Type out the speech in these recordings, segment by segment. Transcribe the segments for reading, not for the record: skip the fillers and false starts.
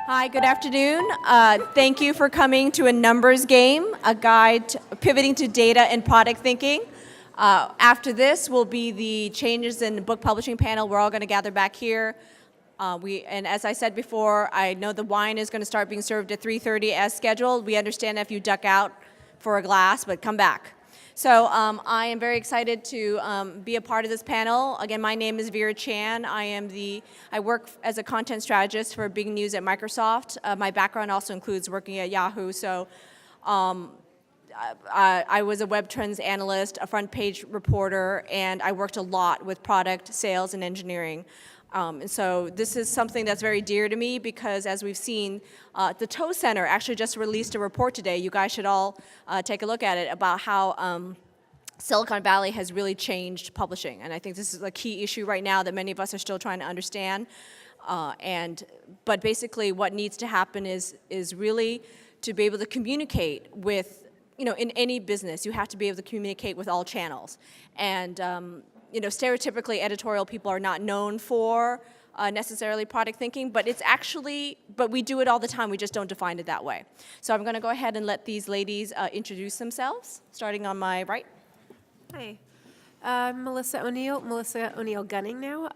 Hi, good afternoon. Thank you for coming to a numbers game, a guide pivoting to data and product thinking. After this will be the changes in the book publishing panel. We're all going to gather back here. And as I said before, I know the wine is going to start being served at 3:30 as scheduled. We understand if you duck out for a glass, but come back. So I am very excited to be a part of this panel. Again, my name is Vera Chan. I work as a content strategist for Big News at Microsoft. My background also includes working at Yahoo. So I was a web trends analyst, a front page reporter, and I worked a lot with product, sales, and engineering. And so this is something that's very dear to me because, as we've seen, the Toe Center actually just released a report today. You guys should all take a look at it about how Silicon Valley has really changed publishing. And I think this is a key issue right now that many of us are still trying to understand. But basically what needs to happen is really to be able to communicate with, in any business, you have to be able to communicate with all channels. And stereotypically, editorial people are not known for necessarily product thinking, but we do it all the time. We just don't define it that way. So I'm going to go ahead and let these ladies introduce themselves, starting on my right. Hi, I'm Melissa O'Neill Gunning now.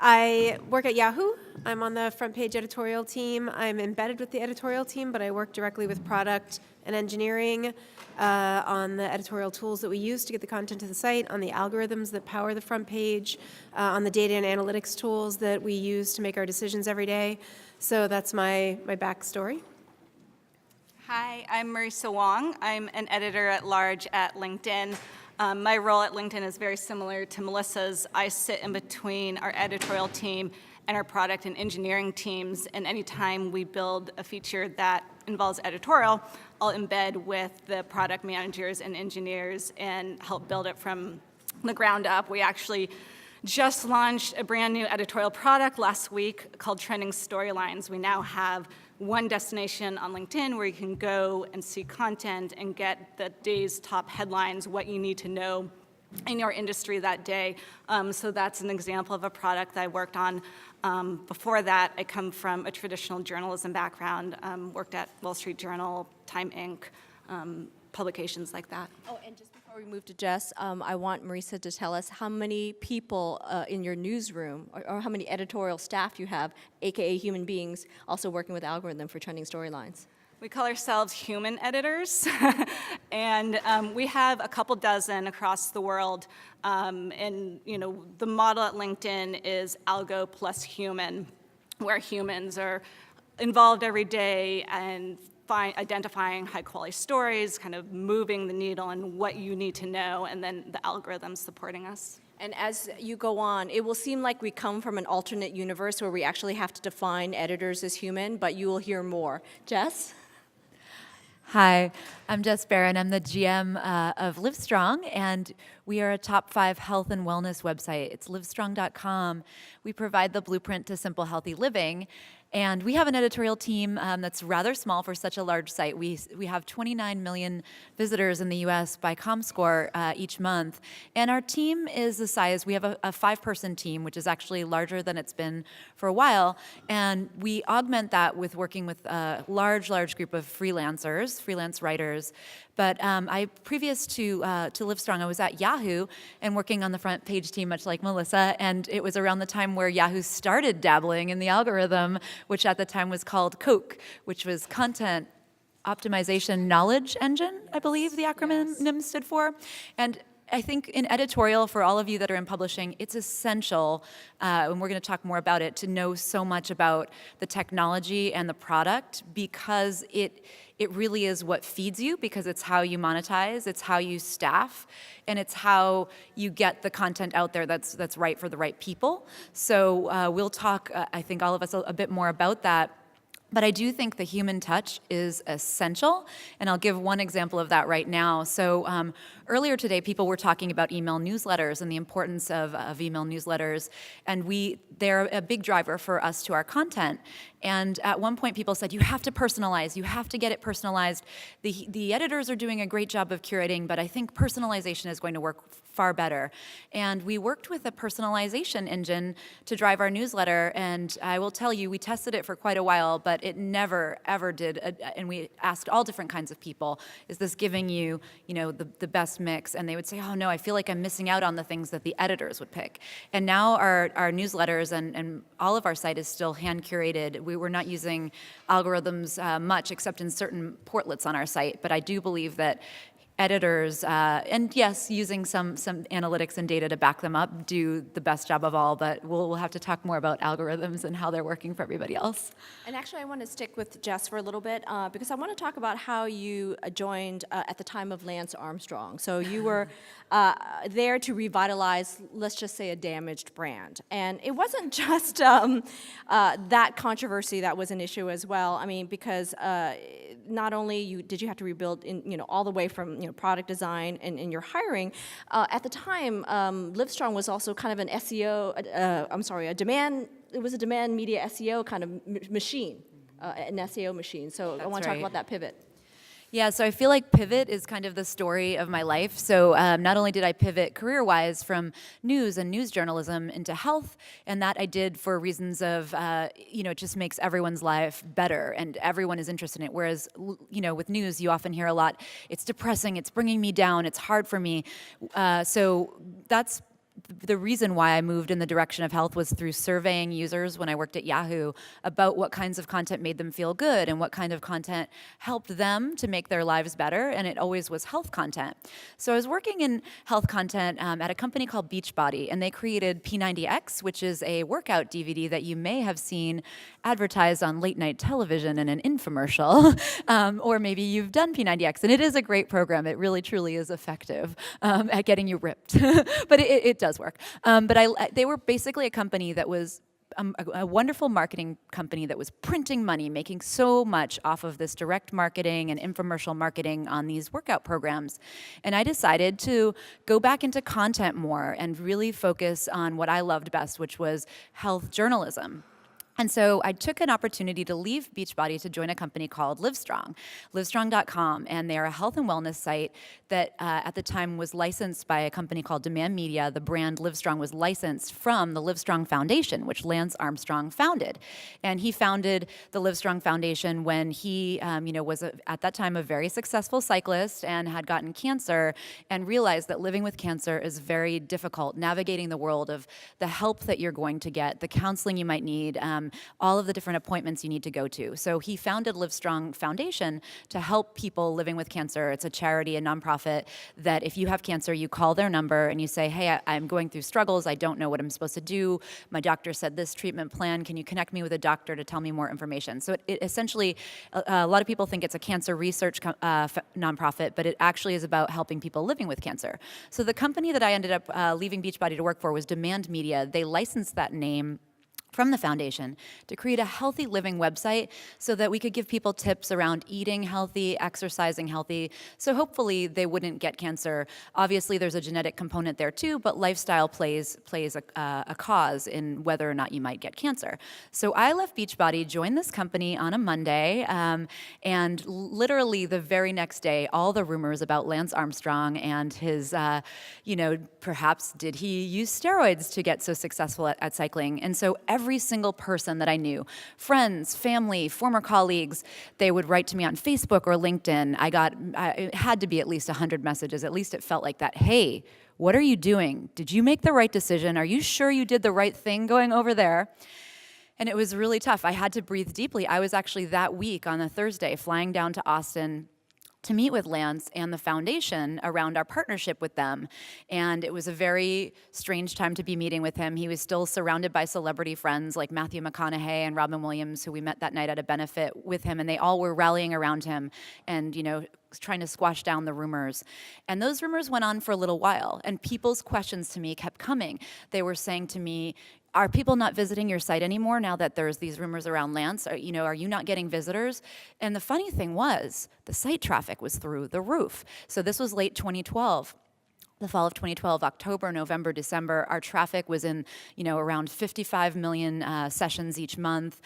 I work at Yahoo. I'm on the front page editorial team. I'm embedded with the editorial team, but I work directly with product and engineering on the editorial tools that we use to get the content to the site, on the algorithms that power the front page, on the data and analytics tools that we use to make our decisions every day. So that's my backstory. Hi, I'm Marisa Wong. I'm an editor at large at LinkedIn. My role at LinkedIn is very similar to Melissa's. I sit in between our editorial team and our product and engineering teams, and anytime we build a feature that involves editorial, I'll embed with the product managers and engineers and help build it from the ground up. We actually just launched a brand new editorial product last week called Trending Storylines. We now have one destination on LinkedIn where you can go and see content and get the day's top headlines, what you need to know in your industry that day. So that's an example of a product that I worked on. Before that, I come from a traditional journalism background, worked at Wall Street Journal, Time Inc., publications like that. Oh, and just before we move to Jess, I want Marisa to tell us how many people in your newsroom or how many editorial staff you have, AKA human beings, also working with algorithm for trending storylines. We call ourselves human editors, and we have a couple dozen across the world. And the model at LinkedIn is algo plus human, where humans are involved every day and identifying high-quality stories, kind of moving the needle and what you need to know, and then the algorithms supporting us. And as you go on, it will seem like we come from an alternate universe where we actually have to define editors as human, but you will hear more. Jess? Hi, I'm Jess Barron. I'm the GM of Livestrong, and we are a top 5 health and wellness website. It's livestrong.com. We provide the blueprint to simple, healthy living. And we have an editorial team that's rather small for such a large site. We have 29 million visitors in the US by ComScore each month. And our team is the size, we have a 5-person team, which is actually larger than it's been for a while. And we augment that with working with a large group of freelancers, freelance writers. But previous to Livestrong, I was at Yahoo and working on the front page team, much like Melissa. And it was around the time where Yahoo started dabbling in the algorithm, which at the time was called COKE, which was Content Optimization Knowledge Engine, I believe the acronym stood for. And I think in editorial, for all of you that are in publishing, it's essential, and we're going to talk more about it, to know so much about the technology and the product, because it really is what feeds you, because it's how you monetize, it's how you staff, and it's how you get the content out there that's right for the right people. So we'll talk, I think all of us, a bit more about that. But I do think the human touch is essential, and I'll give one example of that right now. So earlier today, people were talking about email newsletters and the importance of email newsletters, and they're a big driver for us to our content. And at one point, people said, you have to personalize, you have to get it personalized. The editors are doing a great job of curating, but I think personalization is going to work far better. And we worked with a personalization engine to drive our newsletter, and I will tell you, we tested it for quite a while, but it never, ever did. And we asked all different kinds of people, is this giving you, the best mix? And they would say, oh no, I feel like I'm missing out on the things that the editors would pick. And now our newsletters and all of our site is still hand curated. We were not using algorithms much, except in certain portlets on our site, but I do believe that editors, and yes, using some analytics and data to back them up, do the best job of all, but we'll have to talk more about algorithms and how they're working for everybody else. And actually, I want to stick with Jess for a little bit because I want to talk about how you joined at the time of Lance Armstrong. So you were there to revitalize, let's just say, a damaged brand. And it wasn't just that controversy that was an issue as well. I mean, because not only did you have to rebuild all the way from product design and your hiring, at the time Livestrong was also kind of an SEO, it was a demand media SEO kind of machine, an SEO machine. So I want to talk about that pivot. Yeah, so I feel like pivot is kind of the story of my life. So not only did I pivot career-wise from news and news journalism into health, and that I did for reasons of, it just makes everyone's life better, and everyone is interested in it. Whereas, with news, you often hear a lot, it's depressing, it's bringing me down, it's hard for me. So that's the reason why I moved in the direction of health was through surveying users when I worked at Yahoo about what kinds of content made them feel good and what kind of content helped them to make their lives better, and it always was health content. So I was working in health content at a company called Beachbody, and they created P90X, which is a workout DVD that you may have seen advertised on late night television in an infomercial, or maybe you've done P90X, and it is a great program. It really, truly is effective at getting you ripped, but it does work. But they were basically a company that was a wonderful marketing company that was printing money, making so much off of this direct marketing and infomercial marketing on these workout programs. And I decided to go back into content more and really focus on what I loved best, which was health journalism. And so I took an opportunity to leave Beachbody to join a company called Livestrong, livestrong.com, and they are a health and wellness site that at the time was licensed by a company called Demand Media. The brand Livestrong was licensed from the Livestrong Foundation, which Lance Armstrong founded. And he founded the Livestrong Foundation when he was at that time a very successful cyclist and had gotten cancer and realized that living with cancer is very difficult, navigating the world of the help that you're going to get, the counseling you might need, all of the different appointments you need to go to. So he founded Livestrong Foundation to help people living with cancer. It's a charity, a nonprofit, that if you have cancer, you call their number and you say, hey, I'm going through struggles. I don't know what I'm supposed to do. My doctor said this treatment plan. Can you connect me with a doctor to tell me more information? So it essentially, a lot of people think it's a cancer research nonprofit, but it actually is about helping people living with cancer. So the company that I ended up leaving Beachbody to work for was Demand Media. They licensed that name from the foundation to create a healthy living website so that we could give people tips around eating healthy, exercising healthy, so hopefully they wouldn't get cancer. Obviously, there's a genetic component there too, but lifestyle plays a cause in whether or not you might get cancer. So I left Beachbody, joined this company on a Monday, and literally the very next day, all the rumors about Lance Armstrong and his, perhaps did he use steroids to get so successful at cycling? And so every single person that I knew, friends, family, former colleagues, they would write to me on Facebook or LinkedIn. It had to be at least 100 messages. At least it felt like that. Hey, what are you doing? Did you make the right decision? Are you sure you did the right thing going over there? And it was really tough. I had to breathe deeply. I was actually that week on a Thursday flying down to Austin to meet with Lance and the foundation around our partnership with them. And it was a very strange time to be meeting with him. He was still surrounded by celebrity friends like Matthew McConaughey and Robin Williams, who we met that night at a benefit with him, and they all were rallying around him and, trying to squash down the rumors. And those rumors went on for a little while, and people's questions to me kept coming. They were saying to me, are people not visiting your site anymore now that there's these rumors around Lance? Are you not getting visitors? And the funny thing was, the site traffic was through the roof. So this was late 2012. the fall of 2012, October, November, December, our traffic was in, around 55 million sessions each month.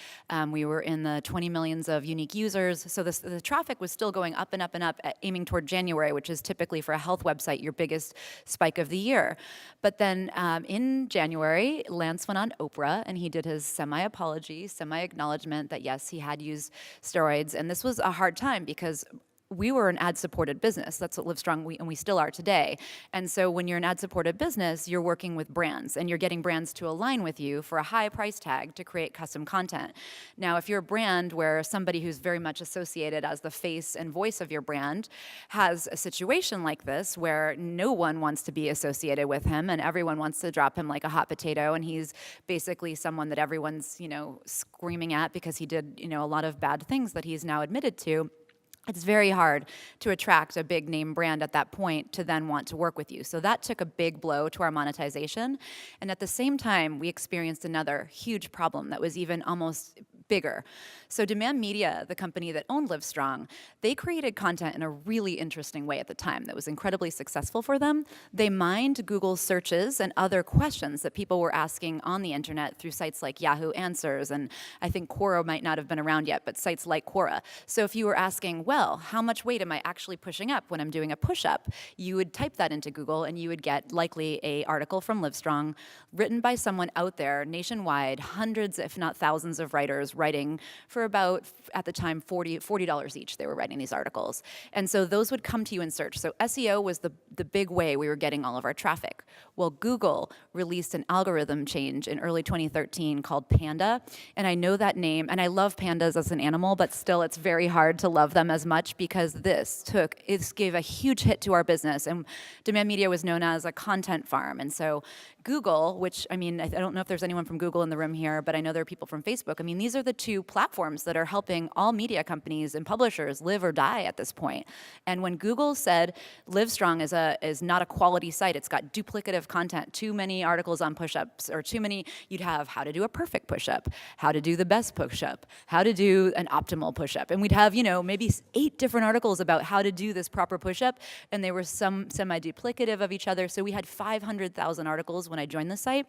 We were in the 20 millions of unique users. So the traffic was still going up and up and up, aiming toward January, which is typically for a health website your biggest spike of the year. But then in January, Lance went on Oprah and he did his semi-apology, semi-acknowledgement that yes, he had used steroids. And this was a hard time because we were an ad-supported business. That's what Livestrong, and we still are today. And so when you're an ad-supported business, you're working with brands, and you're getting brands to align with you for a high price tag to create custom content. Now, if you're a brand where somebody who's very much associated as the face and voice of your brand has a situation like this where no one wants to be associated with him, and everyone wants to drop him like a hot potato, and he's basically someone that everyone's, screaming at because he did, a lot of bad things that he's now admitted to, it's very hard to attract a big name brand at that point to then want to work with you. So that took a big blow to our monetization. And at the same time, we experienced another huge problem that was even almost bigger. So Demand Media, the company that owned Livestrong, they created content in a really interesting way at the time that was incredibly successful for them. They mined Google searches and other questions that people were asking on the internet through sites like Yahoo Answers, and I think Quora might not have been around yet, but sites like Quora. So if you were asking, well, how much weight am I actually pushing up when I'm doing a push-up? You would type that into Google and you would get likely an article from Livestrong written by someone out there nationwide, hundreds if not thousands of writers writing for about, at the time, $40 each. They were writing these articles. And so those would come to you in search. So SEO was the big way we were getting all of our traffic. Well, Google released an algorithm change in early 2013 called Panda. And I know that name, and I love pandas as an animal, but still it's very hard to love them as much because this gave a huge hit to our business. And Demand Media was known as a content farm. And so Google, which, I don't know if there's anyone from Google in the room here, but I know there are people from Facebook. These are the two platforms that are helping all media companies and publishers live or die at this point. And when Google said Livestrong is not a quality site, it's got duplicative content, too many articles on push-ups, or too many, you'd have how to do a perfect push-up, how to do the best push-up, how to do an optimal push-up. And we'd have, maybe 8 different articles about how to do this proper push-up, and they were some semi-duplicative of each other. So we had 500,000 articles when I joined the site.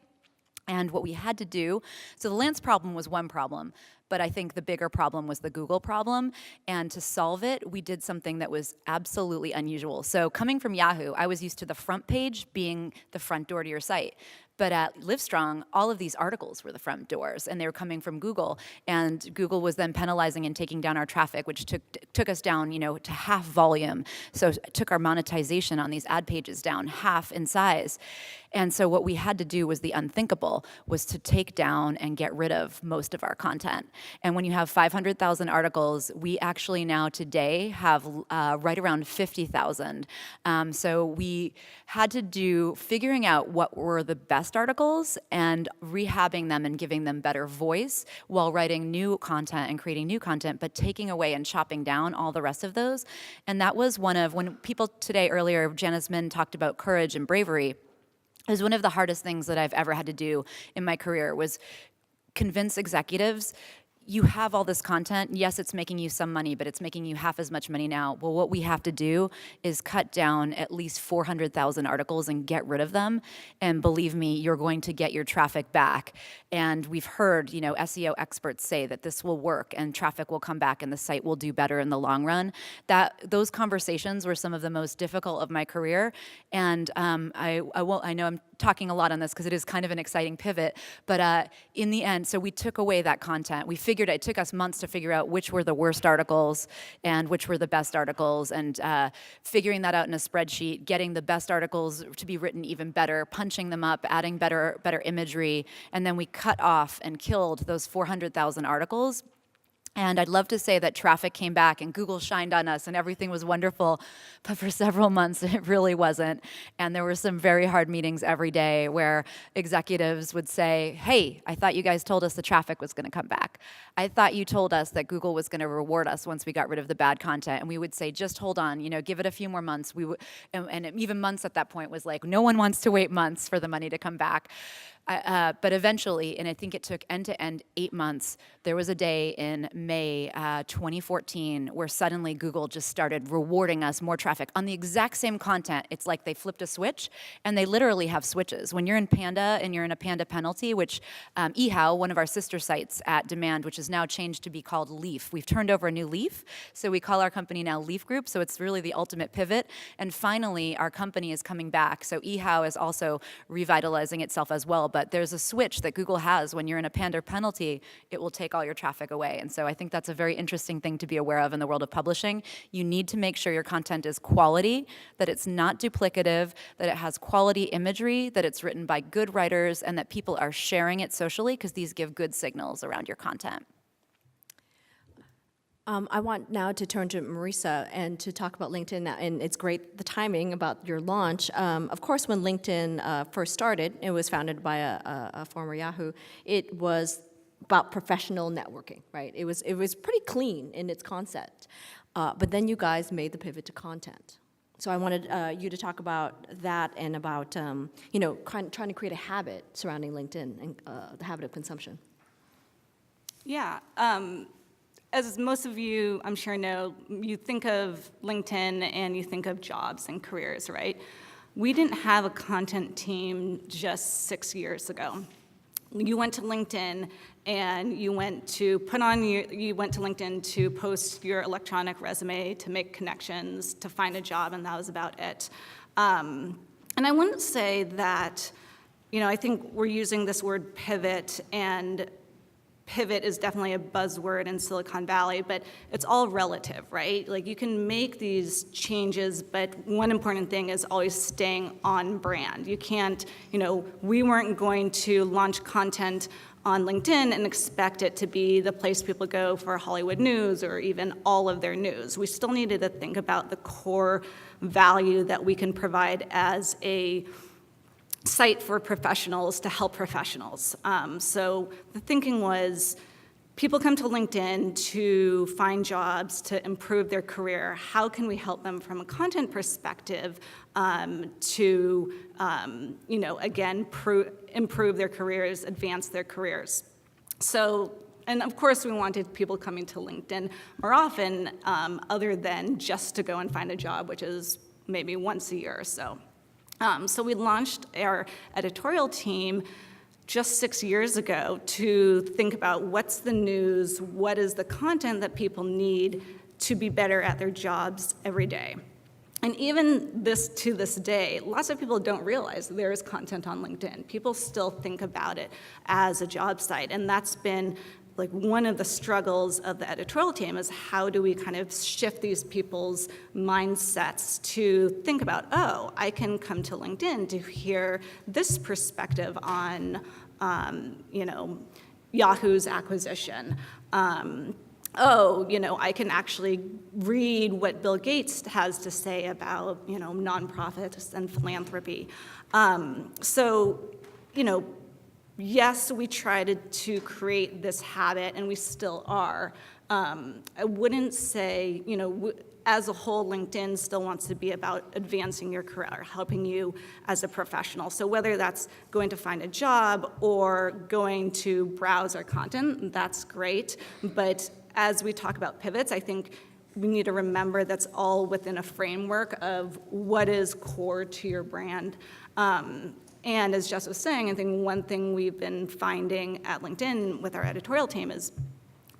And what we had to do, so the Lance problem was one problem, but I think the bigger problem was the Google problem. And to solve it, we did something that was absolutely unusual. So coming from Yahoo, I was used to the front page being the front door to your site. But at Livestrong, all of these articles were the front doors, and they were coming from Google. And Google was then penalizing and taking down our traffic, which took us down, to half volume. So it took our monetization on these ad pages down half in size. And so what we had to do was the unthinkable, was to take down and get rid of most of our content. And when you have 500,000 articles, we actually now today have right around 50,000. So we had to do figuring out what were the best articles and rehabbing them and giving them better voice while writing new content and creating new content, but taking away and chopping down all the rest of those. And that was one of, when people today earlier, Janice Min talked about courage and bravery, it was one of the hardest things that I've ever had to do in my career was convince executives, you have all this content. Yes, it's making you some money, but it's making you half as much money now. Well, what we have to do is cut down at least 400,000 articles and get rid of them. And believe me, you're going to get your traffic back. And we've heard, SEO experts say that this will work and traffic will come back and the site will do better in the long run. Those conversations were some of the most difficult of my career. And I know I'm talking a lot on this because it is kind of an exciting pivot, but in the end, so we took away that content. We figured it took us months to figure out which were the worst articles and which were the best articles, and figuring that out in a spreadsheet, getting the best articles to be written even better, punching them up, adding better imagery, and then we cut off and killed those 400,000 articles. And I'd love to say that traffic came back and Google shined on us and everything was wonderful, but for several months it really wasn't. And there were some very hard meetings every day where executives would say, hey, I thought you guys told us the traffic was going to come back. I thought you told us that Google was going to reward us once we got rid of the bad content. And we would say, just hold on, give it a few more months. And even months at that point was like, no one wants to wait months for the money to come back. But eventually, and I think it took end to end 8 months, there was a day in May 2014 where suddenly Google just started rewarding us more traffic on the exact same content. It's like they flipped a switch, and they literally have switches. When you're in Panda and you're in a Panda penalty, which eHow, one of our sister sites at Demand, which is now changed to be called Leaf. We've turned over a new leaf, so we call our company now Leaf Group, so it's really the ultimate pivot. And finally, our company is coming back, so eHow is also revitalizing itself as well. But there's a switch that Google has when you're in a Panda penalty, it will take all your traffic away. And so I think that's a very interesting thing to be aware of in the world of publishing. You need to make sure your content is quality, that it's not duplicative, that it has quality imagery, that it's written by good writers, and that people are sharing it socially, because these give good signals around your content. I want now to turn to Marisa and to talk about LinkedIn, and it's great, the timing about your launch. Of course, when LinkedIn first started, it was founded by a former Yahoo, it was about professional networking, right? It was pretty clean in its concept. But then you guys made the pivot to content. So I wanted you to talk about that and about, trying to create a habit surrounding LinkedIn and the habit of consumption. Yeah. As most of you, I'm sure, know, you think of LinkedIn and you think of jobs and careers, right? We didn't have a content team just 6 years ago. You went to LinkedIn and you went to LinkedIn to post your electronic resume, to make connections, to find a job, and that was about it. And I wouldn't say that, I think we're using this word pivot, and pivot is definitely a buzzword in Silicon Valley, but it's all relative, right? Like, you can make these changes, but one important thing is always staying on brand. You can't, we weren't going to launch content on LinkedIn and expect it to be the place people go for Hollywood news or even all of their news. We still needed to think about the core value that we can provide as a site for professionals to help professionals. So the thinking was, people come to LinkedIn to find jobs, to improve their career. How can we help them from a content perspective to, again, improve their careers, advance their careers? So, and of course, we wanted people coming to LinkedIn more often, other than just to go and find a job, which is maybe once a year or so. So we launched our editorial team just 6 years ago to think about what's the news, what is the content that people need to be better at their jobs every day. And even to this day, lots of people don't realize there is content on LinkedIn. People still think about it as a job site, and that's been like one of the struggles of the editorial team, is how do we kind of shift these people's mindsets to think about, oh, I can come to LinkedIn to hear this perspective on, Yahoo's acquisition. I can actually read what Bill Gates has to say about, nonprofits and philanthropy. Yes, we tried to create this habit, and we still are. I wouldn't say, as a whole, LinkedIn still wants to be about advancing your career, helping you as a professional. So whether that's going to find a job or going to browse our content, that's great. But as we talk about pivots, I think we need to remember that's all within a framework of what is core to your brand. And as Jess was saying, I think one thing we've been finding at LinkedIn with our editorial team is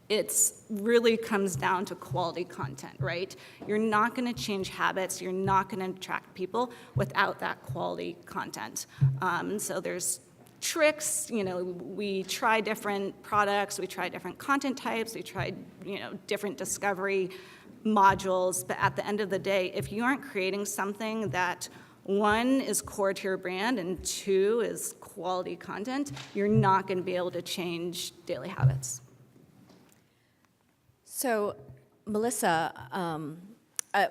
it's really comes down to quality content, right? You're not going to change habits, you're not going to attract people without that quality content. So there's tricks, we try different products, we try different content types, we try, different discovery modules, but at the end of the day, if you aren't creating something that, one, is core to your brand, and two, is quality content, you're not going to be able to change daily habits. So, Melissa,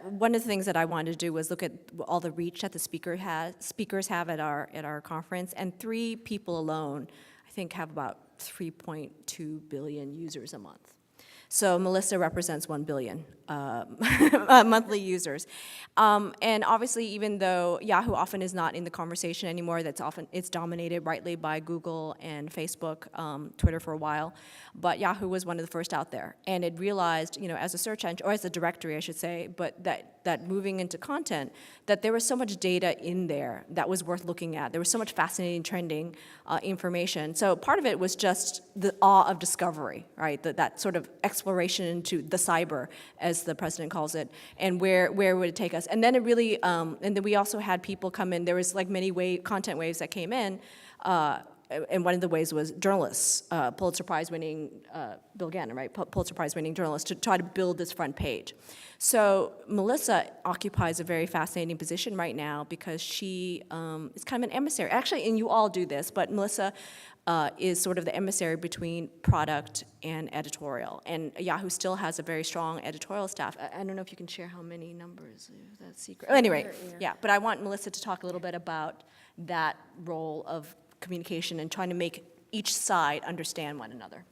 one of the things that I wanted to do was look at all the reach that the speakers have at our conference, and 3 people alone, I think, have about 3.2 billion users a month. So Melissa represents 1 billion monthly users. And obviously, even though Yahoo often is not in the conversation anymore, it's dominated rightly by Google and Facebook, Twitter for a while, but Yahoo was one of the first out there. And it realized, as a search engine, or as a directory, I should say, but that moving into content, that there was so much data in there that was worth looking at. There was so much fascinating, trending information. So part of it was just the awe of discovery, right? That sort of exploration into the cyber, as the president calls it, and where would it take us? And then it really, and then we also had people come in. There was like many content waves that came in. And one of the ways was journalists, Pulitzer Prize-winning Bill Gannon, right? Pulitzer Prize-winning journalists to try to build this front page. So Melissa occupies a very fascinating position right now because she is kind of an emissary. Actually, and you all do this, but Melissa is sort of the emissary between product and editorial. And Yahoo still has a very strong editorial staff. I don't know if you can share how many numbers, if that's secret. Anyway, yeah, but I want Melissa to talk a little bit about that role of communication and trying to make each side understand one another.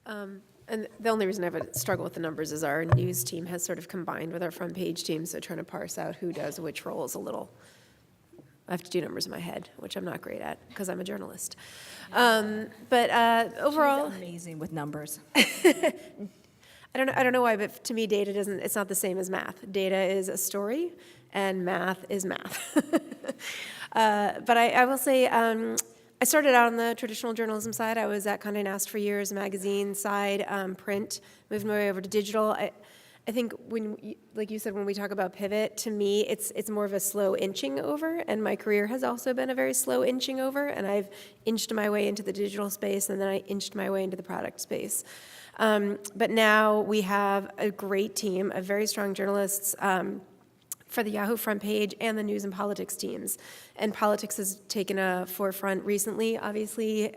And the only reason I have a struggle with the numbers is our news team has sort of combined with our front page team, so trying to parse out who does which role is a little, I have to do numbers in my head, which I'm not great at because I'm a journalist. But overall, She's amazing with numbers. I don't know why, but to me, data doesn't, it's not the same as math. Data is a story, and math is math. But I will say, I started out on the traditional journalism side. I was at Condé Nast for years, magazine side, print, moved my way over to digital. I think like you said, when we talk about pivot, to me, it's more of a slow inching over, and my career has also been a very slow inching over, and I've inched my way into the digital space, and then I inched my way into the product space. But now we have a great team of very strong journalists for the Yahoo front page and the news and politics teams. And politics has taken a forefront recently, obviously,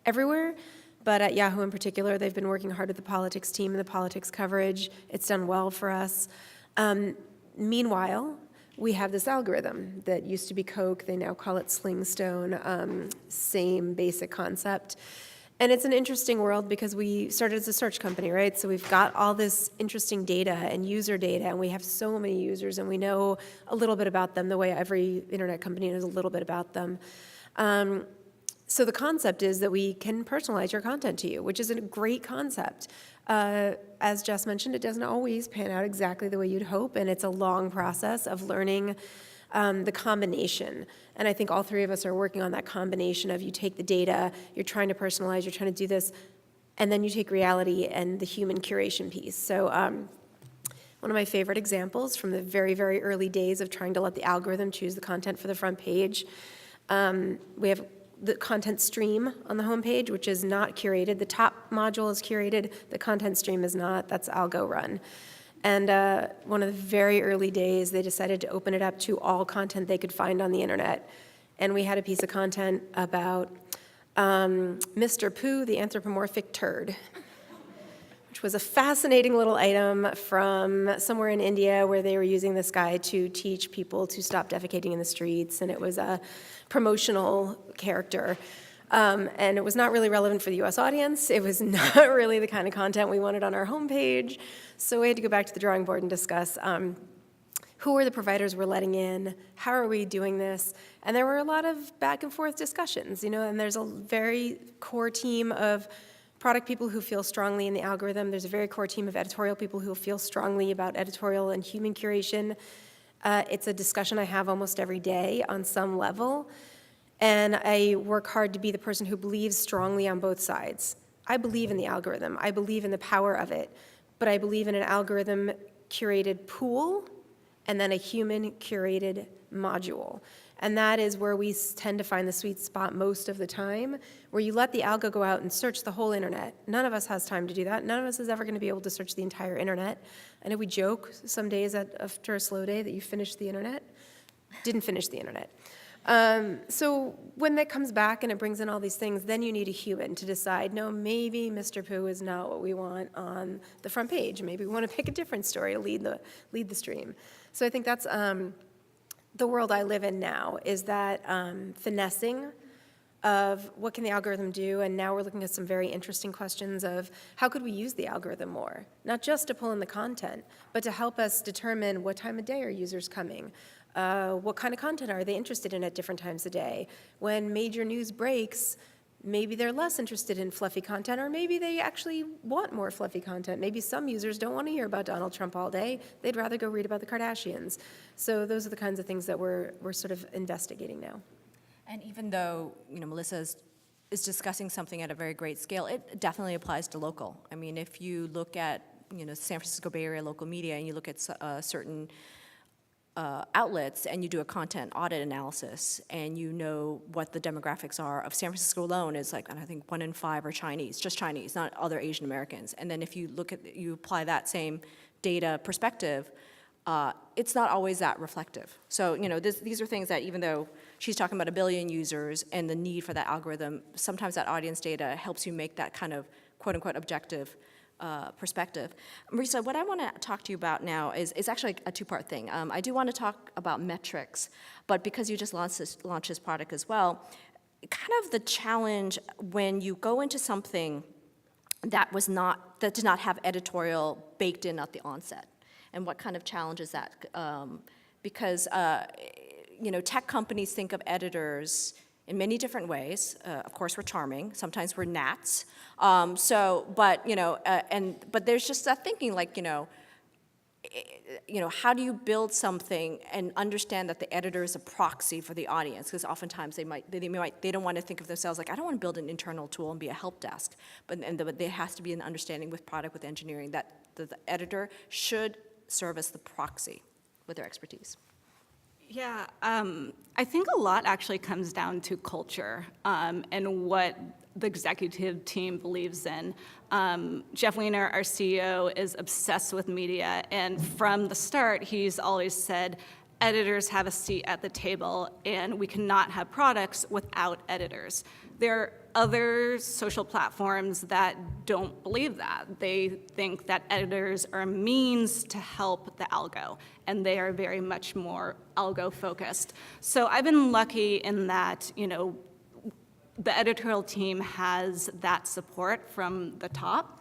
everywhere. But at Yahoo in particular, they've been working hard with the politics team and the politics coverage. It's done well for us. Meanwhile, we have this algorithm that used to be Coke. They now call it Slingstone. Same basic concept. And it's an interesting world because we started as a search company, right? So we've got all this interesting data and user data, and we have so many users, and we know a little bit about them the way every internet company knows a little bit about them. So the concept is that we can personalize your content to you, which is a great concept. As Jess mentioned, it doesn't always pan out exactly the way you'd hope, and it's a long process of learning the combination. And I think all three of us are working on that combination of you take the data, you're trying to personalize, you're trying to do this, and then you take reality and the human curation piece. So one of my favorite examples from the very, very early days of trying to let the algorithm choose the content for the front page, we have the content stream on the homepage, which is not curated. The top module is curated, the content stream is not. That's algo run. And one of the very early days, they decided to open it up to all content they could find on the internet. And we had a piece of content about Mr. Pooh, the anthropomorphic turd, which was a fascinating little item from somewhere in India where they were using this guy to teach people to stop defecating in the streets. And it was a promotional character. And it was not really relevant for the US audience. It was not really the kind of content we wanted on our homepage. So we had to go back to the drawing board and discuss who are the providers we're letting in, how are we doing this? And there were a lot of back and forth discussions, and there's a very core team of product people who feel strongly in the algorithm. There's a very core team of editorial people who feel strongly about editorial and human curation. It's a discussion I have almost every day on some level. And I work hard to be the person who believes strongly on both sides. I believe in the algorithm. I believe in the power of it. But I believe in an algorithm-curated pool and then a human-curated module. And that is where we tend to find the sweet spot most of the time, where you let the algo go out and search the whole internet. None of us has time to do that. None of us is ever going to be able to search the entire internet. I know we joke some days after a slow day that you finished the internet. Didn't finish the internet. So when that comes back and it brings in all these things, then you need a human to decide, no, maybe Mr. Pooh is not what we want on the front page. Maybe we want to pick a different story to lead the stream. So I think that's the world I live in now, is that finessing of what can the algorithm do, and now we're looking at some very interesting questions of how could we use the algorithm more, not just to pull in the content, but to help us determine what time of day are users coming, what kind of content are they interested in at different times of day. When major news breaks, maybe they're less interested in fluffy content, or maybe they actually want more fluffy content. Maybe some users don't want to hear about Donald Trump all day. They'd rather go read about the Kardashians. So those are the kinds of things that we're sort of investigating now. And even though, Melissa is discussing something at a very great scale, it definitely applies to local. I mean, if you look at, San Francisco Bay Area local media, and you look at certain outlets, and you do a content audit analysis, and you know what the demographics are of San Francisco alone is like, and I think 1 in 5 are Chinese, just Chinese, not other Asian Americans. And then if you you apply that same data perspective, it's not always that reflective. So, these are things that even though she's talking about 1 billion users and the need for that algorithm, sometimes that audience data helps you make that kind of quote-unquote objective perspective. Marisa, what I want to talk to you about now is actually a two-part thing. I do want to talk about metrics, but because you just launched this product as well, kind of the challenge when you go into something that did not have editorial baked in at the onset. And what kind of challenge is that? Because tech companies think of editors in many different ways. Of course, we're charming. Sometimes we're gnats. But there's just that thinking, like, how do you build something and understand that the editor is a proxy for the audience? Because oftentimes they don't want to think of themselves like, I don't want to build an internal tool and be a help desk. But there has to be an understanding with product, with engineering, that the editor should serve as the proxy with their expertise. Yeah, I think a lot actually comes down to culture and what the executive team believes in. Jeff Weiner, our CEO, is obsessed with media, and from the start, he's always said, editors have a seat at the table, and we cannot have products without editors. There are other social platforms that don't believe that. They think that editors are a means to help the algo, and they are very much more algo-focused. So I've been lucky in that, the editorial team has that support from the top.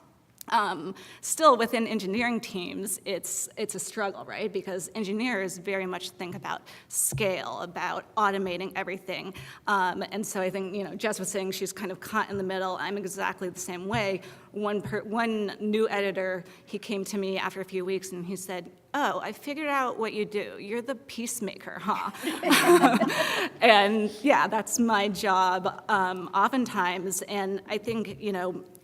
Still, within engineering teams, it's a struggle, right? Because engineers very much think about scale, about automating everything. And so I think, Jess was saying she's kind of caught in the middle. I'm exactly the same way. One new editor, he came to me after a few weeks and he said, oh, I figured out what you do. You're the peacemaker, huh? And yeah, that's my job oftentimes. And I think,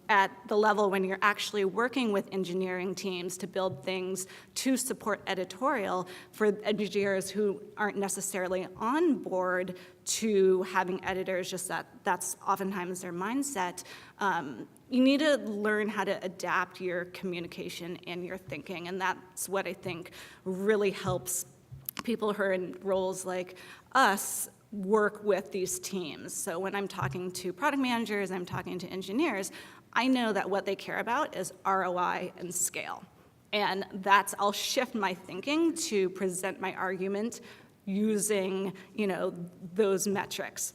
at the level when you're actually working with engineering teams to build things to support editorial for engineers who aren't necessarily on board to having editors, just that's oftentimes their mindset. You need to learn how to adapt your communication and your thinking, and that's what I think really helps people who are in roles like us work with these teams. So when I'm talking to product managers, I'm talking to engineers, I know that what they care about is ROI and scale. And I'll shift my thinking to present my argument using, those metrics.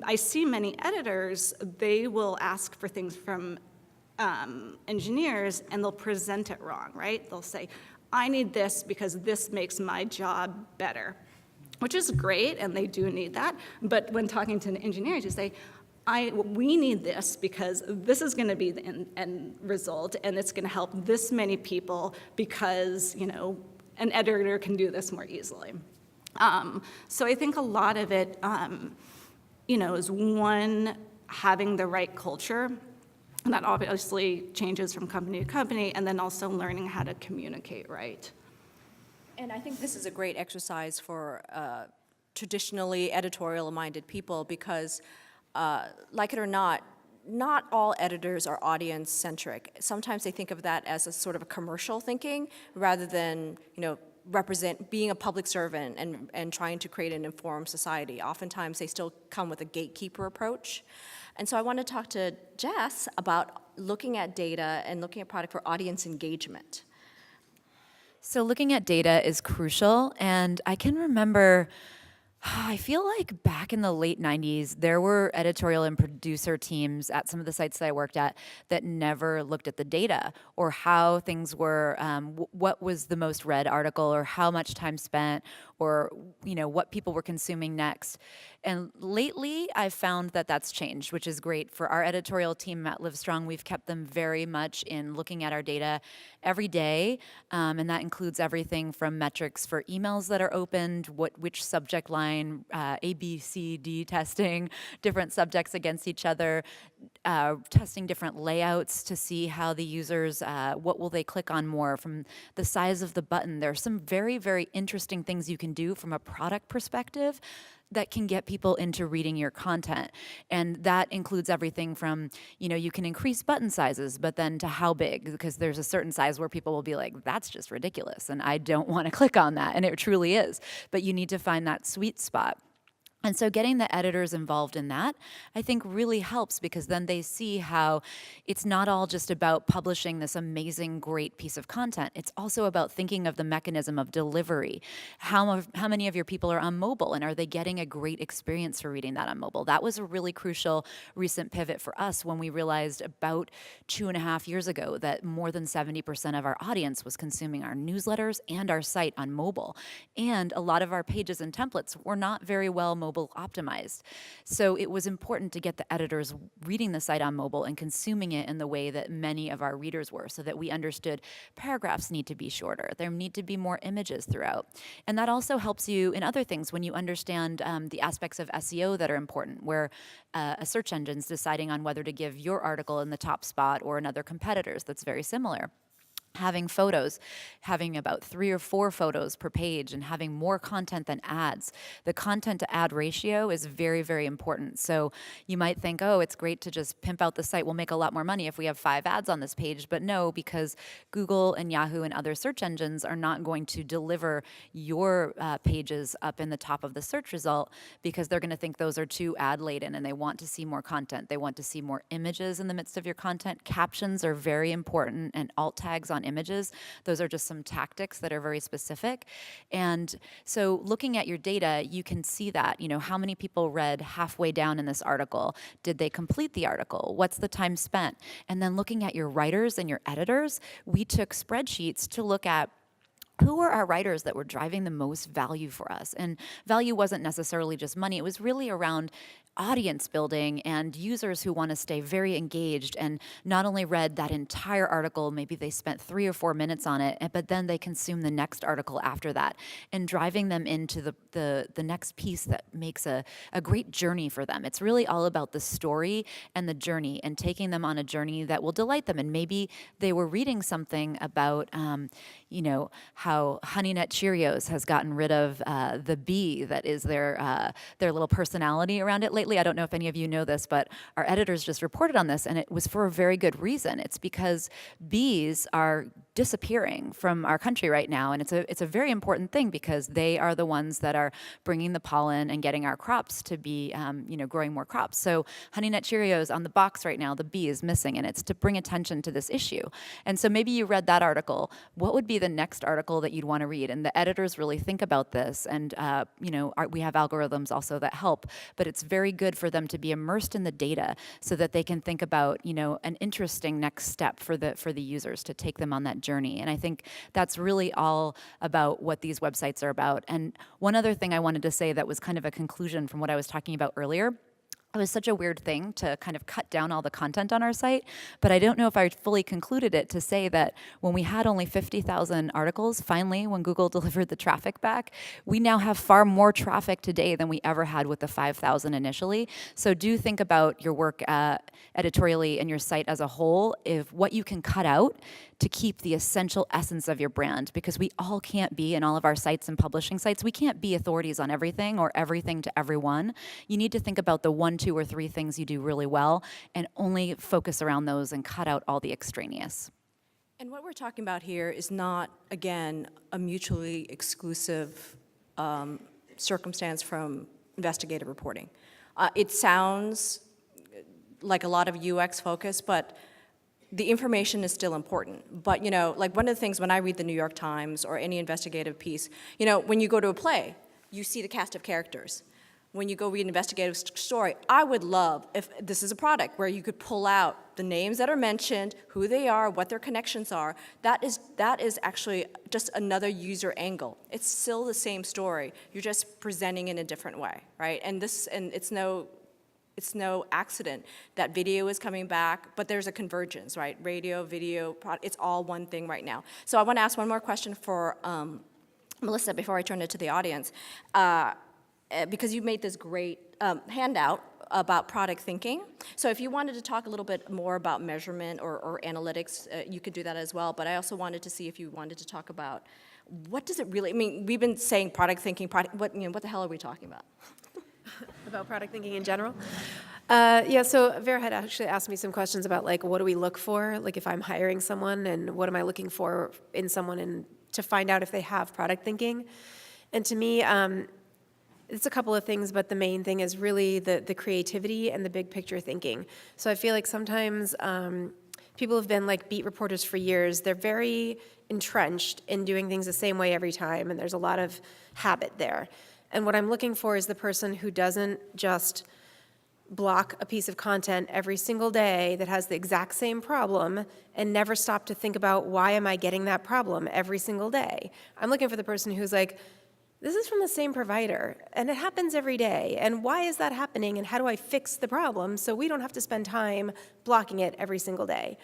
I see many editors, they will ask for things from engineers and they'll present it wrong, right? They'll say, I need this because this makes my job better, which is great, and they do need that. But when talking to engineers, you say, we need this because this is going to be the end result, and it's going to help this many people because, an editor can do this more easily. So I think a lot of it, is one, having the right culture, and that obviously changes from company to company, and then also learning how to communicate right. And I think this is a great exercise for traditionally editorial-minded people because, like it or not all editors are audience-centric. Sometimes they think of that as a sort of a commercial thinking rather than, being a public servant and trying to create an informed society. Oftentimes they still come with a gatekeeper approach. And so I want to talk to Jess about looking at data and looking at product for audience engagement. So looking at data is crucial, and I can remember I feel like back in the late 90s, there were editorial and producer teams at some of the sites that I worked at that never looked at the data or how things were, what was the most read article or how much time spent or what people were consuming next. And lately, I've found that that's changed, which is great. For our editorial team at Livestrong, we've kept them very much in looking at our data every day, and that includes everything from metrics for emails that are opened, which subject line, A, B, C, D testing, different subjects against each other, testing different layouts to see how the users, what will they click on more, from the size of the button. There are some very, very interesting things you can do from a product perspective that can get people into reading your content. And that includes everything from, you can increase button sizes, but then to how big, because there's a certain size where people will be like, that's just ridiculous, and I don't want to click on that, and it truly is. But you need to find that sweet spot. And so getting the editors involved in that, I think really helps, because then they see how it's not all just about publishing this amazing, great piece of content. It's also about thinking of the mechanism of delivery. How many of your people are on mobile, and are they getting a great experience for reading that on mobile? That was a really crucial recent pivot for us when we realized about 2.5 years ago that more than 70% of our audience was consuming our newsletters and our site on mobile. And a lot of our pages and templates were not very well mobile optimized. So it was important to get the editors reading the site on mobile and consuming it in the way that many of our readers were, so that we understood paragraphs need to be shorter. There need to be more images throughout. And that also helps you in other things when you understand the aspects of SEO that are important, where a search engine's deciding on whether to give your article in the top spot or another competitor's that's very similar. Having photos, having about 3 or 4 photos per page, and having more content than ads. The content to ad ratio is very, very important. So you might think, oh, it's great to just pimp out the site. We'll make a lot more money if we have 5 ads on this page. But no, because Google and Yahoo and other search engines are not going to deliver your pages up in the top of the search result, because they're going to think those are too ad laden, and they want to see more content. They want to see more images in the midst of your content. Captions are very important, and alt tags on images. Those are just some tactics that are very specific. And so looking at your data, you can see that, how many people read halfway down in this article? Did they complete the article? What's the time spent? And then looking at your writers and your editors, we took spreadsheets to look at who were our writers that were driving the most value for us. And value wasn't necessarily just money. It was really around audience building and users who want to stay very engaged and not only read that entire article, maybe they spent 3 or 4 minutes on it, but then they consume the next article after that, and driving them into the next piece that makes a great journey for them. It's really all about the story and the journey, and taking them on a journey that will delight them. And maybe they were reading something about, how Honey Nut Cheerios has gotten rid of the bee that is their little personality around it lately. I don't know if any of you know this, but our editors just reported on this, and it was for a very good reason. It's because bees are disappearing from our country right now, and it's a very important thing, because they are the ones that are bringing the pollen and getting our crops to be, growing more crops. So Honey Nut Cheerios on the box right now, the bee is missing, and it's to bring attention to this issue. And so maybe you read that article. What would be the next article that you'd want to read? And the editors really think about this, and we have algorithms also that help, but it's very good for them to be immersed in the data so that they can think about, an interesting next step for the users to take them on that journey. And I think that's really all about what these websites are about. And one other thing I wanted to say that was kind of a conclusion from what I was talking about earlier. It was such a weird thing to kind of cut down all the content on our site, but I don't know if I fully concluded it to say that when we had only 50,000 articles, finally, when Google delivered the traffic back, we now have far more traffic today than we ever had with the 5,000 initially. So do think about your work editorially and your site as a whole, if what you can cut out to keep the essential essence of your brand, because we all can't be, in all of our sites and publishing sites, we can't be authorities on everything or everything to everyone. You need to think about the 1, 2, or 3 things you do really well and only focus around those and cut out all the extraneous. And what we're talking about here is not, again, a mutually exclusive circumstance from investigative reporting. It sounds like a lot of UX focus, but the information is still important. But, like one of the things when I read the New York Times or any investigative piece, when you go to a play, you see the cast of characters. When you go read an investigative story, I would love if this is a product where you could pull out the names that are mentioned, who they are, what their connections are. That is actually just another user angle. It's still the same story. You're just presenting in a different way, right? And it's no accident that video is coming back, but there's a convergence, right? Radio, video, it's all one thing right now. So I want to ask one more question for Melissa before I turn it to the audience. Because you made this great handout about product thinking. So if you wanted to talk a little bit more about measurement or analytics, you could do that as well. But I also wanted to see if you wanted to talk about what does it really, I mean, we've been saying product thinking, what the hell are we talking about? About product thinking in general? Yeah, so Vera had actually asked me some questions about, like, what do we look for? Like, if I'm hiring someone, and what am I looking for in someone, and to find out if they have product thinking. And to me, it's a couple of things, but the main thing is really the creativity and the big picture thinking. So I feel like sometimes people have been like beat reporters for years. They're very entrenched in doing things the same way every time, and there's a lot of habit there. And what I'm looking for is the person who doesn't just block a piece of content every single day that has the exact same problem and never stop to think about, why am I getting that problem every single day? I'm looking for the person who's like, this is from the same provider, and it happens every day, and why is that happening, and how do I fix the problem so we don't have to spend time blocking it every single day?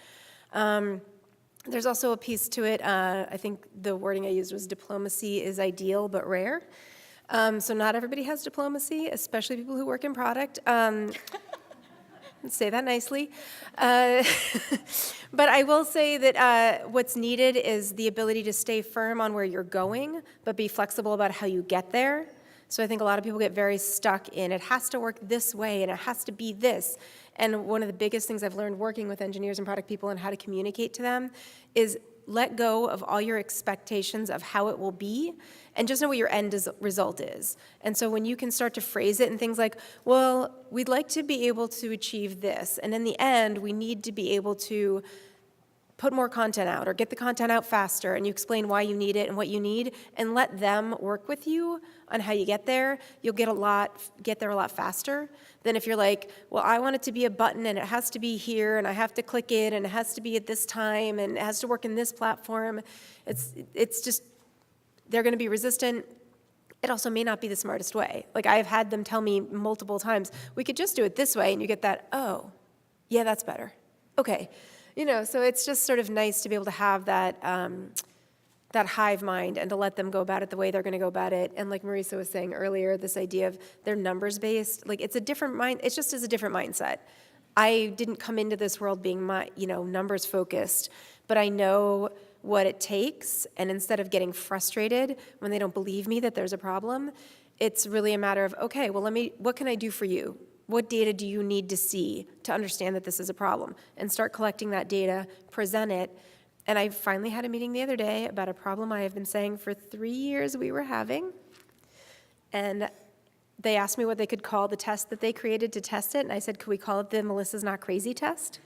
There's also a piece to it, I think the wording I used was diplomacy is ideal but rare. So not everybody has diplomacy, especially people who work in product. Say that nicely. But I will say that what's needed is the ability to stay firm on where you're going, but be flexible about how you get there. So I think a lot of people get very stuck in, it has to work this way, and it has to be this. And one of the biggest things I've learned working with engineers and product people and how to communicate to them is let go of all your expectations of how it will be, and just know what your end result is. And so when you can start to phrase it in things like, well, we'd like to be able to achieve this, and in the end, we need to be able to put more content out or get the content out faster, and you explain why you need it and what you need, and let them work with you on how you get there, you'll get there a lot faster than if you're like, well, I want it to be a button, and it has to be here, and I have to click it, and it has to be at this time, and it has to work in this platform. It's just, they're going to be resistant. It also may not be the smartest way. Like, I've had them tell me multiple times, we could just do it this way, and you get that, oh, yeah, that's better. Okay. So it's just sort of nice to be able to have that that hive mind and to let them go about it the way they're going to go about it. And like Marisa was saying earlier, this idea of they're numbers based, like it's a different mind. It just is a different mindset. I didn't come into this world being numbers focused, but I know what it takes. And instead of getting frustrated when they don't believe me that there's a problem, it's really a matter of, okay, well, what can I do for you? What data do you need to see to understand that this is a problem? And start collecting that data, present it. And I finally had a meeting the other day about a problem I have been saying for 3 years we were having. And they asked me what they could call the test that they created to test it. And I said, could we call it the Melissa's Not Crazy test?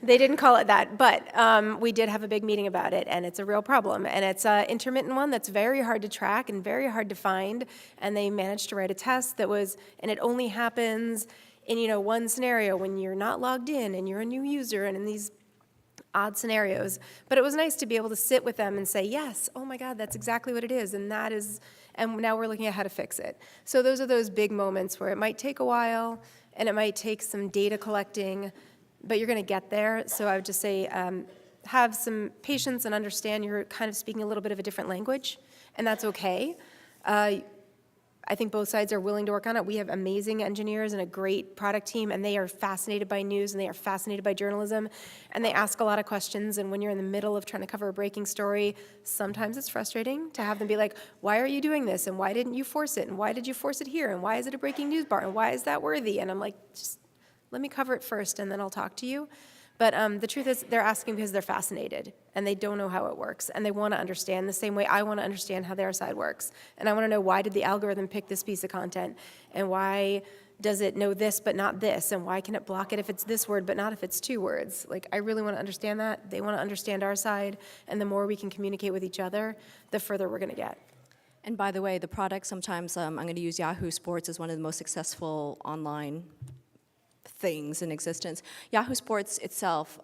They didn't call it that, but we did have a big meeting about it, and it's a real problem. And it's an intermittent one that's very hard to track and very hard to find. And they managed to write a test that was, and it only happens in one scenario when you're not logged in and you're a new user and in these odd scenarios. But it was nice to be able to sit with them and say, yes, oh my God, that's exactly what it is, and now we're looking at how to fix it. So those are those big moments where it might take a while and it might take some data collecting, but you're going to get there. So I would just say have some patience and understand you're kind of speaking a little bit of a different language, and that's okay. I think both sides are willing to work on it. We have amazing engineers and a great product team, and they are fascinated by news, and they are fascinated by journalism, and they ask a lot of questions. And when you're in the middle of trying to cover a breaking story, sometimes it's frustrating to have them be like, why are you doing this? And why didn't you force it? And why did you force it here? And why is it a breaking news bar? And why is that worthy? And I'm like, just let me cover it first, and then I'll talk to you. But the truth is, they're asking because they're fascinated, and they don't know how it works, and they want to understand the same way I want to understand how their side works. And I want to know, why did the algorithm pick this piece of content, and why does it know this but not this, and why can it block it if it's this word but not if it's 2 words? Like, I really want to understand that. They want to understand our side, and the more we can communicate with each other, the further we're going to get. And by the way, the product sometimes, I'm going to use Yahoo Sports as one of the most successful online things in existence. Yahoo Sports itself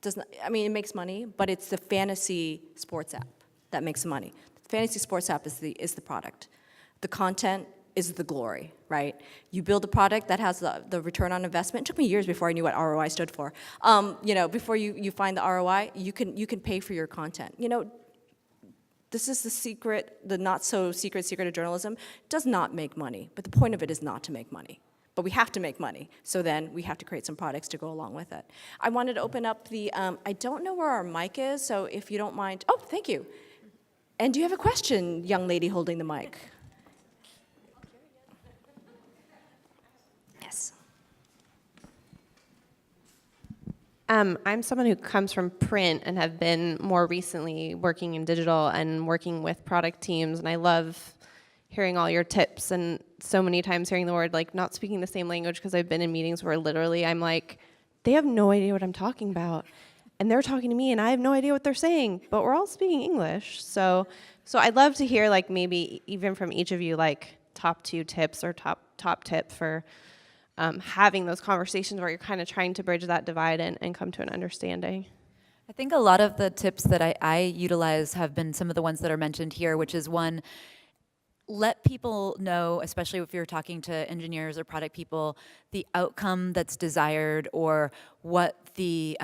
does not, I mean, it makes money, but it's the fantasy sports app that makes the money. The fantasy sports app is the product. The content is the glory, right? You build a product that has the return on investment. It took me years before I knew what ROI stood for. Before you find the ROI, you can pay for your content. This is the secret, the not so secret of journalism. It does not make money, but the point of it is not to make money. But we have to make money, so then we have to create some products to go along with it. I wanted to open up the, I don't know where our mic is, so if you don't mind, oh, thank you. And do you have a question, young lady holding the mic? Yes. I'm someone who comes from print and have been more recently working in digital and working with product teams, and I love hearing all your tips, and so many times hearing the word like not speaking the same language, because I've been in meetings where literally I'm like, they have no idea what I'm talking about, and they're talking to me and I have no idea what they're saying, but we're all speaking English. So I'd love to hear like maybe even from each of you like top 2 tips or top tip for having those conversations where you're kind of trying to bridge that divide and come to an understanding. I think a lot of the tips that I utilize have been some of the ones that are mentioned here, which is one, let people know, especially if you're talking to engineers or product people, the outcome that's desired or what the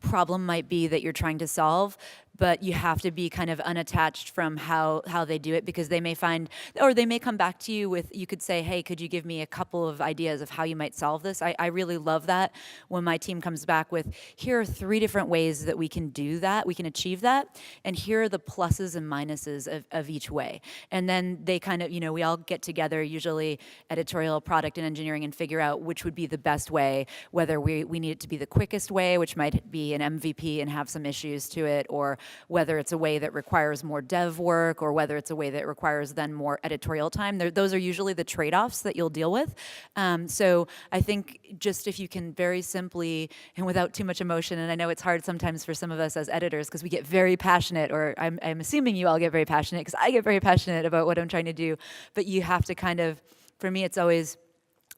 problem might be that you're trying to solve, but you have to be kind of unattached from how they do it, because they may find, or they may come back to you with, you could say, hey, could you give me a couple of ideas of how you might solve this? I really love that when my team comes back with, here are 3 different ways that we can do that, we can achieve that, and here are the pluses and minuses of each way. And then they kind of, we all get together, usually editorial, product, and engineering, and figure out which would be the best way, whether we need it to be the quickest way, which might be an MVP and have some issues to it, or whether it's a way that requires more dev work, or whether it's a way that requires then more editorial time. Those are usually the trade-offs that you'll deal with. So I think just if you can very simply and without too much emotion, and I know it's hard sometimes for some of us as editors because we get very passionate, or I'm assuming you all get very passionate because I get very passionate about what I'm trying to do, but you have to kind of, for me, it's always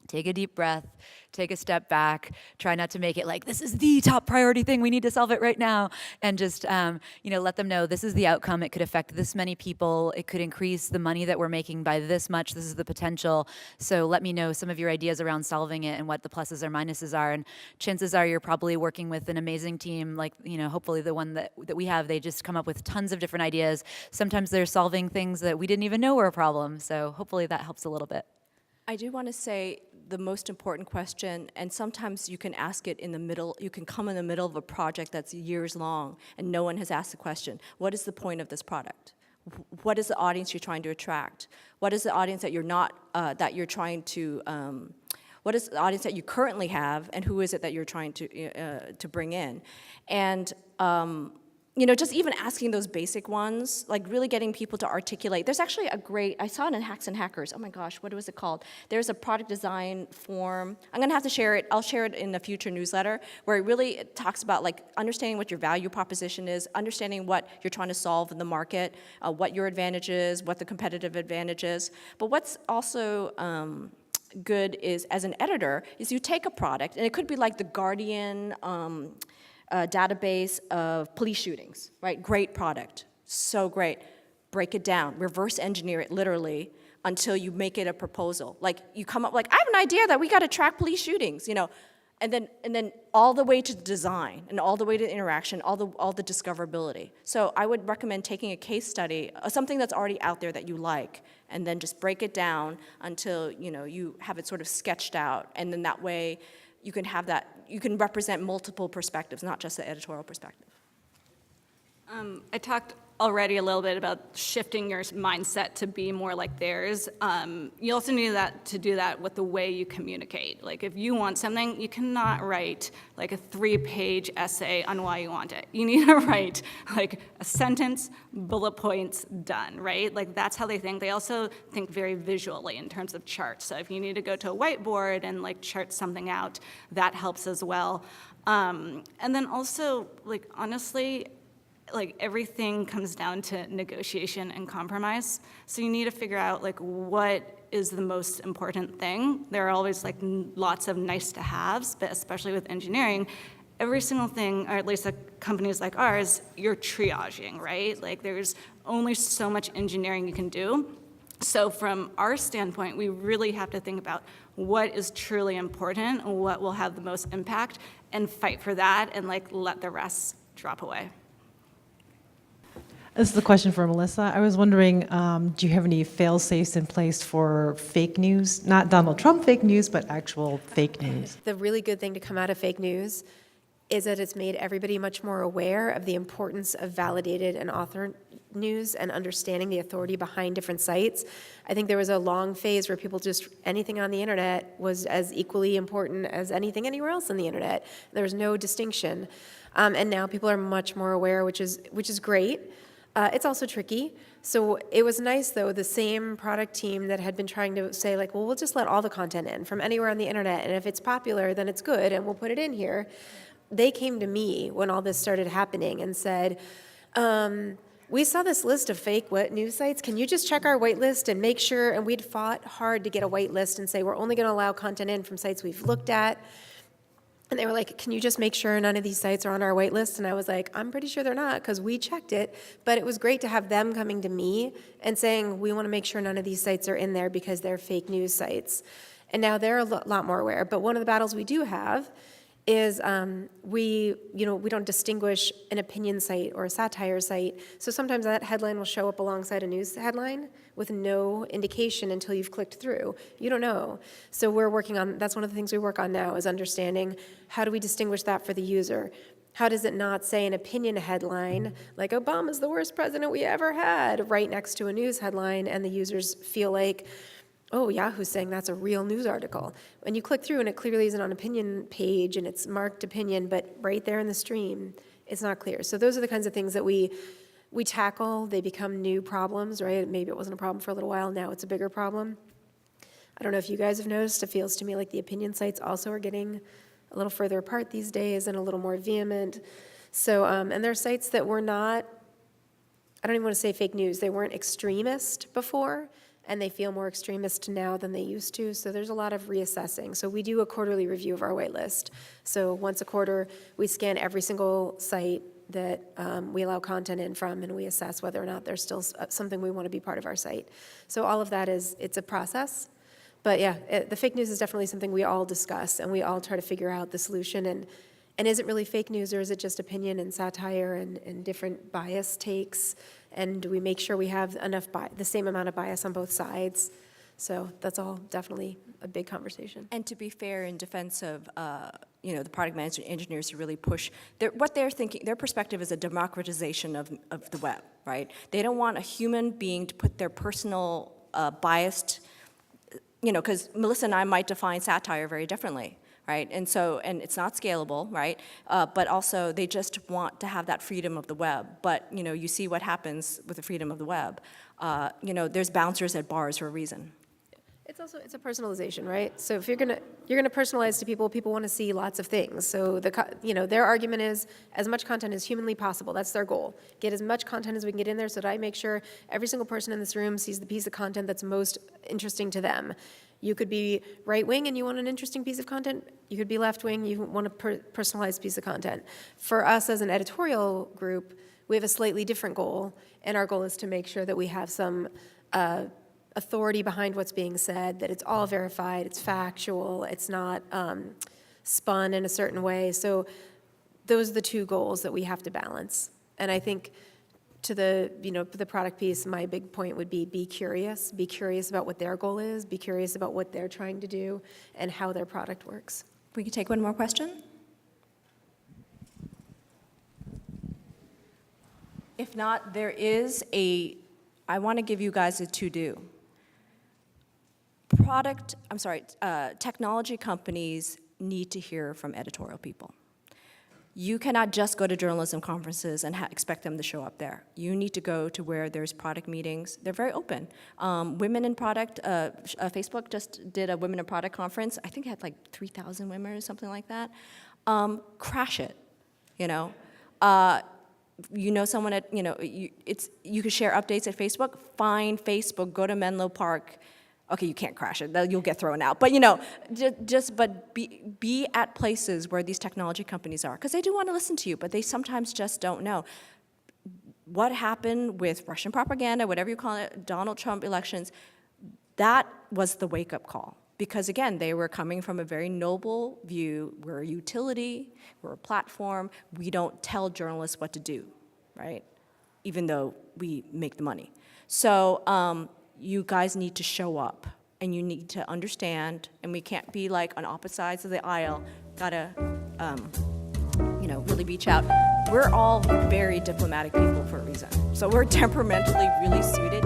take a deep breath, take a step back, try not to make it like, this is the top priority thing, we need to solve it right now, and just, let them know this is the outcome, it could affect this many people, it could increase the money that we're making by this much, this is the potential, so let me know some of your ideas around solving it and what the pluses or minuses are, and chances are you're probably working with an amazing team, like, hopefully the one that we have, they just come up with tons of different ideas. Sometimes they're solving things that we didn't even know were a problem, so hopefully that helps a little bit. I do want to say the most important question, and sometimes you can ask it in the middle, you can come in the middle of a project that's years long and no one has asked the question, what is the point of this product? What is the audience you're trying to attract? What is the audience that you're not, that you're trying to, what is the audience that you currently have, and who is it that you're trying to bring in? And just even asking those basic ones, like really getting people to articulate. There's actually I saw it in Hacks and Hackers. Oh my gosh, what was it called? There's a product design form. I'm gonna have to share it. I'll share it in a future newsletter, where it really talks about like understanding what your value proposition is, understanding what you're trying to solve in the market, what your advantage is, what the competitive advantage is. But what's also good is, as an editor, is you take a product, and it could be like the Guardian database of police shootings, right? Great product, so great. Break it down, reverse engineer it literally until you make it a proposal. Like you come up like, I have an idea that we got to track police shootings, and then all the way to design and all the way to interaction, all the discoverability. So I would recommend taking a case study, something that's already out there that you like, and then just break it down until you have it sort of sketched out, and then that way you can have that, you can represent multiple perspectives, not just the editorial perspective. I talked already a little bit about shifting your mindset to be more like theirs. You also need to do that with the way you communicate. Like if you want something, you cannot write like a 3-page essay on why you want it. You need to write like a sentence, bullet points, done, right? Like that's how they think. They also think very visually in terms of charts. So if you need to go to a whiteboard and like chart something out, that helps as well. And then also, like honestly, like everything comes down to negotiation and compromise. So you need to figure out like what is the most important thing. There are always like lots of nice to haves, but especially with engineering, every single thing, or at least at companies like ours, you're triaging, right? Like there's only so much engineering you can do. So from our standpoint, we really have to think about what is truly important, what will have the most impact, and fight for that, and like let the rest drop away. This is the question for Melissa. I was wondering, do you have any fail-safes in place for fake news? Not Donald Trump fake news, but actual fake news. The really good thing to come out of fake news is that it's made everybody much more aware of the importance of validated and authored news and understanding the authority behind different sites. I think there was a long phase where people just, anything on the internet was as equally important as anything anywhere else on the internet. There was no distinction. And now people are much more aware, which is great. It's also tricky. So it was nice, though, the same product team that had been trying to say, like, well, we'll just let all the content in from anywhere on the internet, and if it's popular, then it's good, and we'll put it in here. They came to me when all this started happening and said, we saw this list of fake news sites. Can you just check our whitelist and make sure? And we'd fought hard to get a whitelist and say, we're only going to allow content in from sites we've looked at. And they were like, can you just make sure none of these sites are on our whitelist? And I was like, I'm pretty sure they're not because we checked it. But it was great to have them coming to me and saying, we want to make sure none of these sites are in there because they're fake news sites. And now they're a lot more aware. But one of the battles we do have is we don't distinguish an opinion site or a satire site. So sometimes that headline will show up alongside a news headline with no indication until you've clicked through. You don't know. So we're working on, that's one of the things we work on now, is understanding how do we distinguish that for the user? How does it not say an opinion headline, like Obama's the worst president we ever had, right next to a news headline, and the users feel like, oh, Yahoo's saying that's a real news article. When you click through and it clearly isn't on opinion page and it's marked opinion, but right there in the stream, it's not clear. So those are the kinds of things that we tackle. They become new problems, right? Maybe it wasn't a problem for a little while, now it's a bigger problem. I don't know if you guys have noticed, it feels to me like the opinion sites also are getting a little further apart these days and a little more vehement. So, and there are sites that were not, I don't even want to say fake news, they weren't extremist before, and they feel more extremist now than they used to. So there's a lot of reassessing. So we do a quarterly review of our whitelist. So once a quarter, we scan every single site that we allow content in from, and we assess whether or not there's still something we want to be part of our site. So all of that it's a process. But yeah, the fake news is definitely something we all discuss, and we all try to figure out the solution. And is it really fake news, or is it just opinion and satire and different bias takes? And do we make sure we have the same amount of bias on both sides? So that's all definitely a big conversation. And to be fair, in defense of the product management engineers who really push, what they're thinking, their perspective is a democratization of the web, right? They don't want a human being to put their personal biased, because Melissa and I might define satire very differently. Right, and it's not scalable, right? But also, they just want to have that freedom of the web. But you see what happens with the freedom of the web. There's bouncers at bars for a reason. It's a personalization, right? So if you're gonna personalize to people, people want to see lots of things. So their argument is as much content as humanly possible. That's their goal. Get as much content as we can get in there, so that I make sure every single person in this room sees the piece of content that's most interesting to them. You could be right-wing and you want an interesting piece of content. You could be left-wing, you want a personalized piece of content. For us as an editorial group, we have a slightly different goal, and our goal is to make sure that we have some authority behind what's being said, that it's all verified, it's factual, it's not spun in a certain way. So those are the two goals that we have to balance. And I think to the product piece, my big point would be curious. Be curious about what their goal is. Be curious about what they're trying to do and how their product works. We can take one more question. If not, I want to give you guys a to-do. Technology companies need to hear from editorial people. You cannot just go to journalism conferences and expect them to show up there. You need to go to where there's product meetings. They're very open. Women in Product, Facebook just did a Women in Product conference. I think it had like 3,000 women or something like that. Crash it, you know someone at, you could share updates at Facebook, fine Facebook, go to Menlo Park. Okay, you can't crash it, you'll get thrown out. But be at places where these technology companies are, because they do want to listen to you, but they sometimes just don't know. What happened with Russian propaganda, whatever you call it, Donald Trump elections, that was the wake-up call. Because again, they were coming from a very noble view. We're a utility, we're a platform. We don't tell journalists what to do, right? Even though we make the money. So you guys need to show up, and you need to understand, and we can't be like on opposite sides of the aisle, gotta, really reach out. We're all very diplomatic people for a reason. So we're temperamentally really suited.